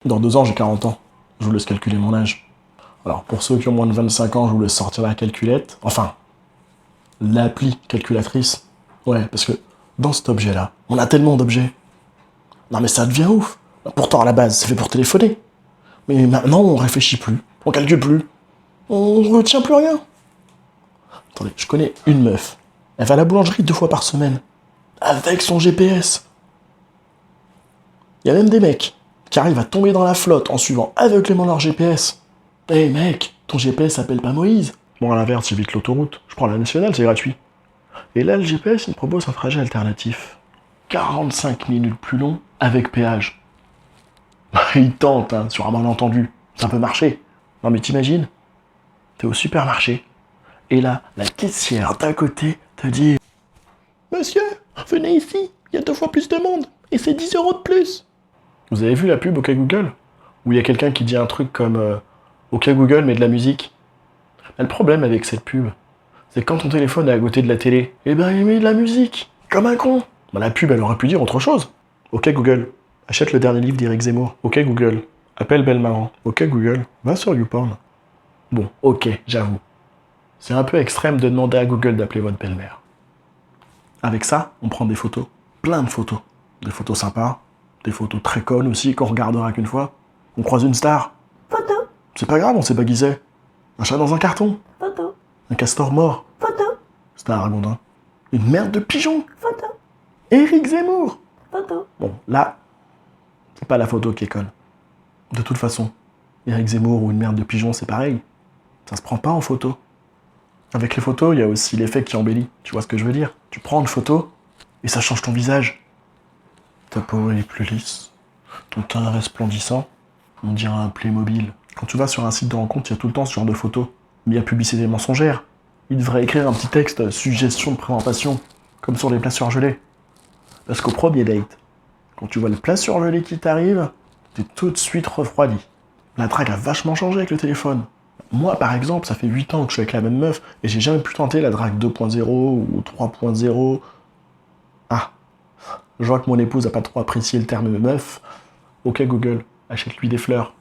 Dans 2 ans, j'ai 40 ans. Je vous laisse calculer mon âge. Alors, pour ceux qui ont moins de 25 ans, je vous laisse sortir la calculette. Enfin, l'appli calculatrice. Ouais, parce que dans cet objet-là, on a tellement d'objets. Non mais ça devient ouf. Pourtant, à la base, c'est fait pour téléphoner. Mais maintenant, on réfléchit plus. On calcule plus. On retient plus rien. Attendez, je connais une meuf. Elle va à la boulangerie 2 fois par semaine. Avec son GPS. Il y a même des mecs qui arrivent à tomber dans la flotte en suivant aveuglément leur GPS. Hey mec, ton GPS s'appelle pas Moïse. Bon, à l'inverse, j'évite l'autoroute. Je prends la nationale, c'est gratuit. Et là, le GPS, il me propose un trajet alternatif. 45 minutes plus long avec péage. Il tente, hein, sur un malentendu. Ça peut marcher. Non mais t'imagines, t'es au supermarché, et là, la caissière d'à côté te dit « Monsieur, venez ici, il y a 2 fois plus de monde, et c'est 10 € de plus !» Vous avez vu la pub OK Google? Où il y a quelqu'un qui dit un truc comme OK Google, mais de la musique. Le problème avec cette pub, c'est que quand ton téléphone est à côté de la télé, eh ben il met de la musique, comme un con. Ben, la pub, elle aurait pu dire autre chose. OK Google, achète le dernier livre d'Éric Zemmour. OK Google, appelle belle maman. OK Google, va sur YouPorn. Bon, ok, j'avoue. C'est un peu extrême de demander à Google d'appeler votre belle-mère. Avec ça, on prend des photos. Plein de photos. Des photos sympas, des photos très connes aussi, qu'on regardera qu'une fois. On croise une star. Photo, C'est pas grave, on sait pas qui c'est. Un chat dans un carton. photo, Un castor mort. photo, C'est un ragondin. Une merde de pigeon. photo, Éric Zemmour. photo. Bon, là, c'est pas la photo qui est conne. De toute façon, Éric Zemmour ou une merde de pigeon, c'est pareil. Ça se prend pas en photo. Avec les photos, il y a aussi l'effet qui embellit. Tu vois ce que je veux dire? Tu prends une photo, et ça change ton visage. Ta peau est plus lisse. Ton teint est resplendissant. On dirait un Playmobil. Quand tu vas sur un site de rencontre, il y a tout le temps ce genre de photos. Mais il y a publicité mensongère. Il devrait écrire un petit texte, suggestion de présentation, comme sur les plats surgelés. Parce qu'au premier date, quand tu vois le plat surgelé qui t'arrive, t'es tout de suite refroidi. La drague a vachement changé avec le téléphone. Moi, par exemple, ça fait 8 ans que je suis avec la même meuf, et j'ai jamais pu tenter la drague 2.0 ou 3.0. Ah, je vois que mon épouse a pas trop apprécié le terme meuf. Ok Google, achète-lui des fleurs.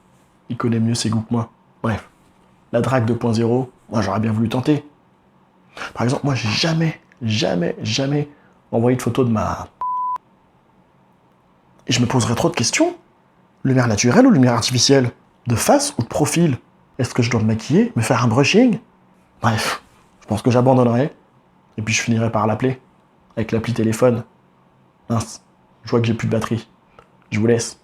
Il connaît mieux ses goûts que moi. Bref, la drague 2.0, moi j'aurais bien voulu tenter. Par exemple, moi j'ai jamais envoyé de photo de ma... Et je me poserais trop de questions. Lumière naturelle ou lumière artificielle? De face ou de profil? Est-ce que je dois me maquiller? Me faire un brushing? Bref, je pense que j'abandonnerai. Et puis je finirai par l'appeler. Avec l'appli téléphone. Mince, je vois que j'ai plus de batterie. Je vous laisse.